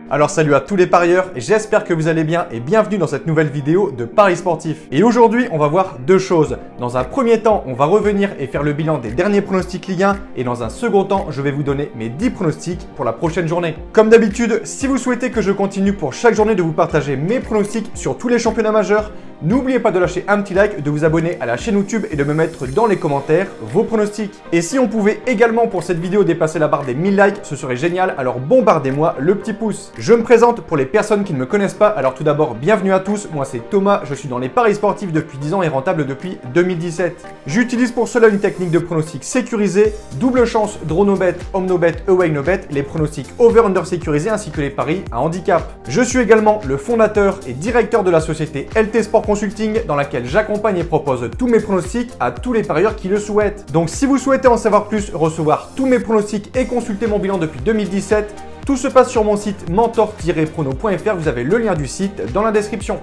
Alors salut à tous les parieurs, j'espère que vous allez bien et bienvenue dans cette nouvelle vidéo de Paris Sportif. Et aujourd'hui, on va voir deux choses. Dans un premier temps, on va revenir et faire le bilan des derniers pronostics Ligue 1 et dans un second temps, je vais vous donner mes 10 pronostics pour la prochaine journée. Comme d'habitude, si vous souhaitez que je continue pour chaque journée de vous partager mes pronostics sur tous les championnats majeurs, n'oubliez pas de lâcher un petit like, de vous abonner à la chaîne YouTube et de me mettre dans les commentaires vos pronostics. Et si on pouvait également pour cette vidéo dépasser la barre des 1000 likes, ce serait génial, alors bombardez-moi le petit pouce. Je me présente pour les personnes qui ne me connaissent pas, alors tout d'abord bienvenue à tous, moi c'est Thomas, je suis dans les paris sportifs depuis 10 ans et rentable depuis 2017. J'utilise pour cela une technique de pronostic sécurisé, double chance, draw no bet, home no bet, away no bet, les pronostics over-under sécurisés ainsi que les paris à handicap. Je suis également le fondateur et directeur de la société LT Sport Consulting dans laquelle j'accompagne et propose tous mes pronostics à tous les parieurs qui le souhaitent. Donc si vous souhaitez en savoir plus, recevoir tous mes pronostics et consulter mon bilan depuis 2017, tout se passe sur mon site mentor-prono.fr, vous avez le lien du site dans la description.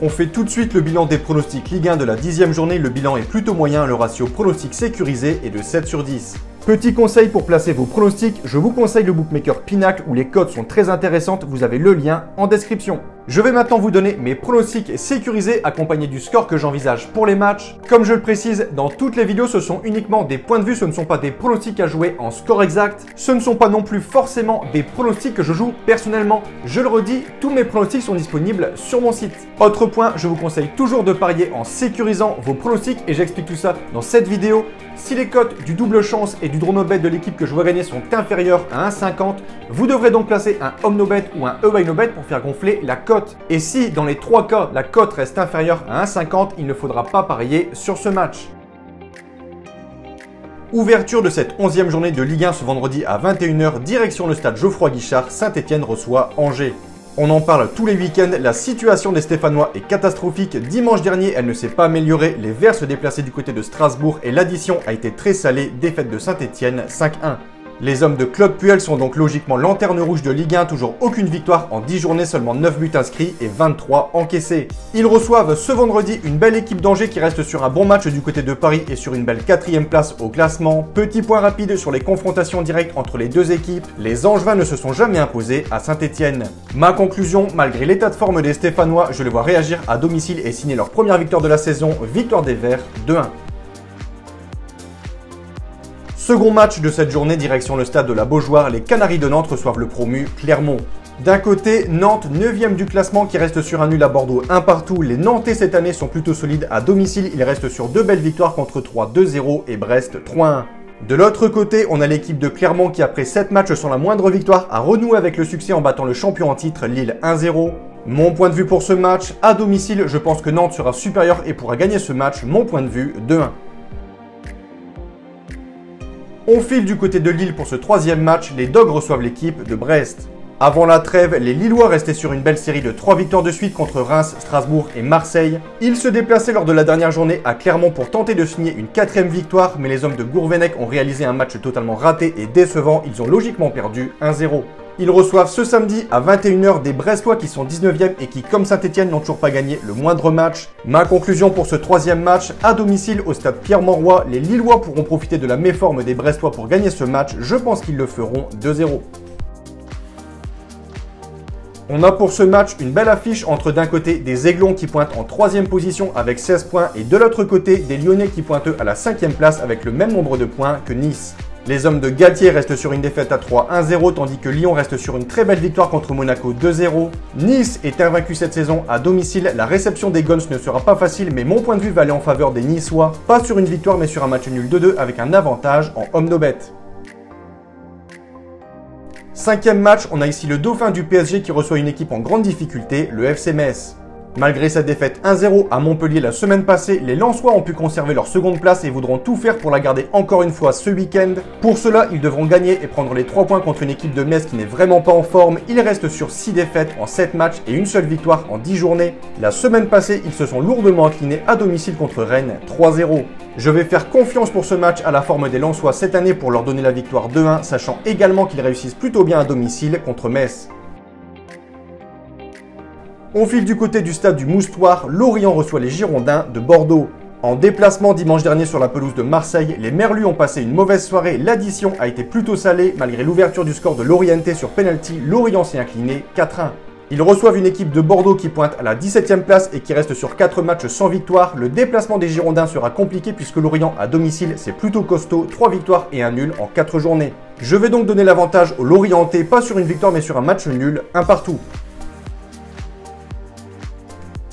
On fait tout de suite le bilan des pronostics Ligue 1 de la 10e journée, le bilan est plutôt moyen, le ratio pronostic sécurisé est de 7 sur 10. Petit conseil pour placer vos pronostics, je vous conseille le bookmaker Pinacle où les cotes sont très intéressantes, vous avez le lien en description. Je vais maintenant vous donner mes pronostics sécurisés accompagnés du score que j'envisage pour les matchs. Comme je le précise, dans toutes les vidéos, ce sont uniquement des points de vue, ce ne sont pas des pronostics à jouer en score exact. Ce ne sont pas non plus forcément des pronostics que je joue personnellement. Je le redis, tous mes pronostics sont disponibles sur mon site. Autre point, je vous conseille toujours de parier en sécurisant vos pronostics et j'explique tout ça dans cette vidéo. Si les cotes du double chance et du draw no bet de l'équipe que je vois gagner sont inférieures à 1,50, vous devrez donc placer un home no bet ou un away no bet pour faire gonfler la cote. Et si dans les 3 cas la cote reste inférieure à 1,50, il ne faudra pas parier sur ce match. Ouverture de cette 11e journée de Ligue 1 ce vendredi à 21 h, direction le stade Geoffroy-Guichard, Saint-Étienne reçoit Angers. On en parle tous les week-ends, la situation des Stéphanois est catastrophique. Dimanche dernier, elle ne s'est pas améliorée, les Verts se déplaçaient du côté de Strasbourg et l'addition a été très salée, défaite de Saint-Étienne 5-1. Les hommes de Claude Puel sont donc logiquement lanterne rouge de Ligue 1, toujours aucune victoire en 10 journées, seulement 9 buts inscrits et 23 encaissés. Ils reçoivent ce vendredi une belle équipe d'Angers qui reste sur un bon match du côté de Paris et sur une belle 4e place au classement. Petit point rapide sur les confrontations directes entre les deux équipes, les Angevins ne se sont jamais imposés à Saint-Étienne. Ma conclusion, malgré l'état de forme des Stéphanois, je les vois réagir à domicile et signer leur première victoire de la saison, victoire des Verts 2-1. Second match de cette journée, direction le stade de la Beaujoire, les Canaries de Nantes reçoivent le promu Clermont. D'un côté, Nantes, 9e du classement qui reste sur un nul à Bordeaux 1 partout. Les Nantais cette année sont plutôt solides à domicile, ils restent sur 2 belles victoires contre 3 2-0 et Brest 3-1. De l'autre côté, on a l'équipe de Clermont qui après 7 matchs sans la moindre victoire a renoué avec le succès en battant le champion en titre Lille 1-0. Mon point de vue pour ce match, à domicile, je pense que Nantes sera supérieur et pourra gagner ce match, mon point de vue 2-1. On file du côté de Lille pour ce 3e match, les Dogs reçoivent l'équipe de Brest. Avant la trêve, les Lillois restaient sur une belle série de 3 victoires de suite contre Reims, Strasbourg et Marseille. Ils se déplaçaient lors de la dernière journée à Clermont pour tenter de signer une 4e victoire, mais les hommes de Gourvenec ont réalisé un match totalement raté et décevant, ils ont logiquement perdu 1-0. Ils reçoivent ce samedi à 21 h des Brestois qui sont 19e et qui, comme Saint-Étienne, n'ont toujours pas gagné le moindre match. Ma conclusion pour ce 3e match, à domicile au stade Pierre-Mauroy, les Lillois pourront profiter de la méforme des Brestois pour gagner ce match. Je pense qu'ils le feront 2-0. On a pour ce match une belle affiche entre d'un côté des Aiglons qui pointent en 3e position avec 16 points et de l'autre côté des Lyonnais qui pointent eux à la 5e place avec le même nombre de points que Nice. Les hommes de Galtier restent sur une défaite à 3-1-0 tandis que Lyon reste sur une très belle victoire contre Monaco 2-0. Nice est invaincu cette saison à domicile, la réception des Guns ne sera pas facile mais mon point de vue va aller en faveur des Niçois. Pas sur une victoire mais sur un match nul 2-2 avec un avantage en home no bet. 5e match, on a ici le dauphin du PSG qui reçoit une équipe en grande difficulté, le FC Metz. Malgré sa défaite 1-0 à Montpellier la semaine passée, les Lensois ont pu conserver leur seconde place et voudront tout faire pour la garder encore une fois ce week-end. Pour cela, ils devront gagner et prendre les 3 points contre une équipe de Metz qui n'est vraiment pas en forme. Ils restent sur 6 défaites en 7 matchs et une seule victoire en 10 journées. La semaine passée, ils se sont lourdement inclinés à domicile contre Rennes 3-0. Je vais faire confiance pour ce match à la forme des Lensois cette année pour leur donner la victoire 2-1, sachant également qu'ils réussissent plutôt bien à domicile contre Metz. On file du côté du stade du Moustoir, Lorient reçoit les Girondins de Bordeaux. En déplacement dimanche dernier sur la pelouse de Marseille, les Merlus ont passé une mauvaise soirée. L'addition a été plutôt salée. Malgré l'ouverture du score de Lorienté sur penalty, Lorient s'est incliné 4-1. Ils reçoivent une équipe de Bordeaux qui pointe à la 17e place et qui reste sur 4 matchs sans victoire. Le déplacement des Girondins sera compliqué puisque Lorient à domicile c'est plutôt costaud, 3 victoires et un nul en 4 journées. Je vais donc donner l'avantage aux Lorientais, pas sur une victoire mais sur un match nul, un partout.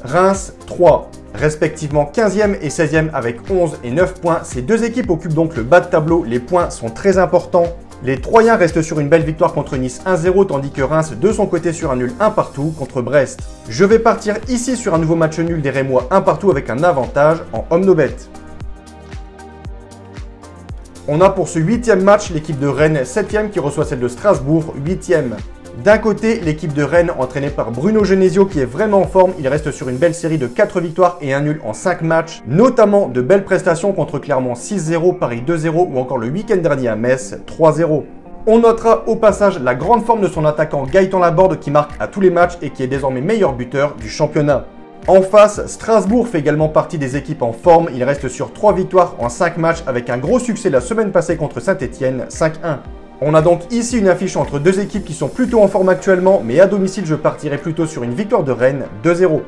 Reims 3. Respectivement 15e et 16e avec 11 et 9 points. Ces deux équipes occupent donc le bas de tableau. Les points sont très importants. Les Troyens restent sur une belle victoire contre Nice 1-0 tandis que Reims de son côté sur un nul 1 partout contre Brest. Je vais partir ici sur un nouveau match nul des Rémois 1 partout avec un avantage en homme no bet. On a pour ce 8e match l'équipe de Rennes 7e qui reçoit celle de Strasbourg 8e. D'un côté, l'équipe de Rennes entraînée par Bruno Genesio qui est vraiment en forme. Il reste sur une belle série de 4 victoires et un nul en 5 matchs. Notamment de belles prestations contre Clermont 6-0, Paris 2-0 ou encore le week-end dernier à Metz 3-0. On notera au passage la grande forme de son attaquant Gaëtan Laborde qui marque à tous les matchs et qui est désormais meilleur buteur du championnat. En face, Strasbourg fait également partie des équipes en forme. Il reste sur 3 victoires en 5 matchs avec un gros succès la semaine passée contre Saint-Etienne 5-1. On a donc ici une affiche entre deux équipes qui sont plutôt en forme actuellement, mais à domicile je partirai plutôt sur une victoire de Rennes 2-0.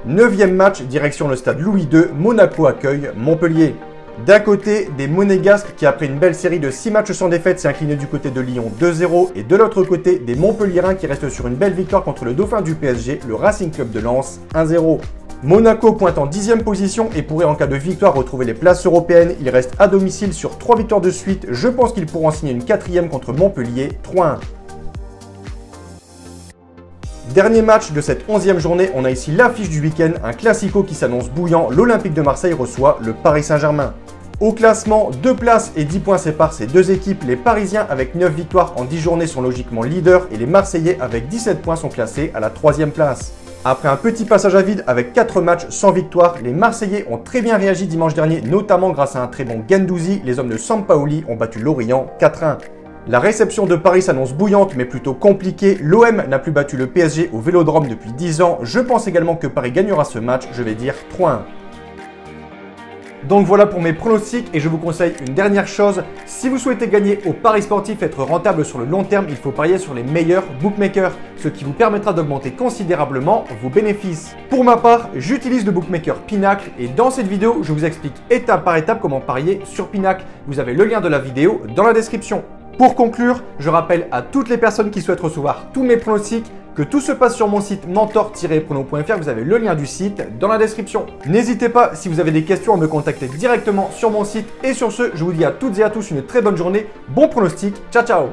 9e match, direction le stade Louis II, Monaco accueille Montpellier. D'un côté, des Monégasques qui après une belle série de 6 matchs sans défaite s'est incliné du côté de Lyon 2-0 et de l'autre côté, des Montpelliérains qui restent sur une belle victoire contre le dauphin du PSG, le Racing Club de Lens 1-0. Monaco pointe en 10e position et pourrait en cas de victoire retrouver les places européennes. Il reste à domicile sur 3 victoires de suite. Je pense qu'ils pourront en signer une 4e contre Montpellier 3-1. Dernier match de cette 11e journée, on a ici l'affiche du week-end, un classico qui s'annonce bouillant. L'Olympique de Marseille reçoit le Paris Saint-Germain. Au classement, 2 places et 10 points séparent ces deux équipes. Les Parisiens avec 9 victoires en 10 journées sont logiquement leaders et les Marseillais avec 17 points sont classés à la 3e place. Après un petit passage à vide avec 4 matchs sans victoire, les Marseillais ont très bien réagi dimanche dernier, notamment grâce à un très bon Guendouzi. Les hommes de Sampaoli ont battu Lorient 4-1. La réception de Paris s'annonce bouillante mais plutôt compliquée. L'OM n'a plus battu le PSG au Vélodrome depuis 10 ans. Je pense également que Paris gagnera ce match, je vais dire 3-1. Donc voilà pour mes pronostics et je vous conseille une dernière chose. Si vous souhaitez gagner au paris sportif et être rentable sur le long terme, il faut parier sur les meilleurs bookmakers, ce qui vous permettra d'augmenter considérablement vos bénéfices. Pour ma part, j'utilise le bookmaker Pinacle et dans cette vidéo, je vous explique étape par étape comment parier sur Pinacle. Vous avez le lien de la vidéo dans la description. Pour conclure, je rappelle à toutes les personnes qui souhaitent recevoir tous mes pronostics que tout se passe sur mon site mentor-prono.fr, vous avez le lien du site dans la description. N'hésitez pas, si vous avez des questions, à me contacter directement sur mon site. Et sur ce, je vous dis à toutes et à tous une très bonne journée, bon pronostic, ciao ciao.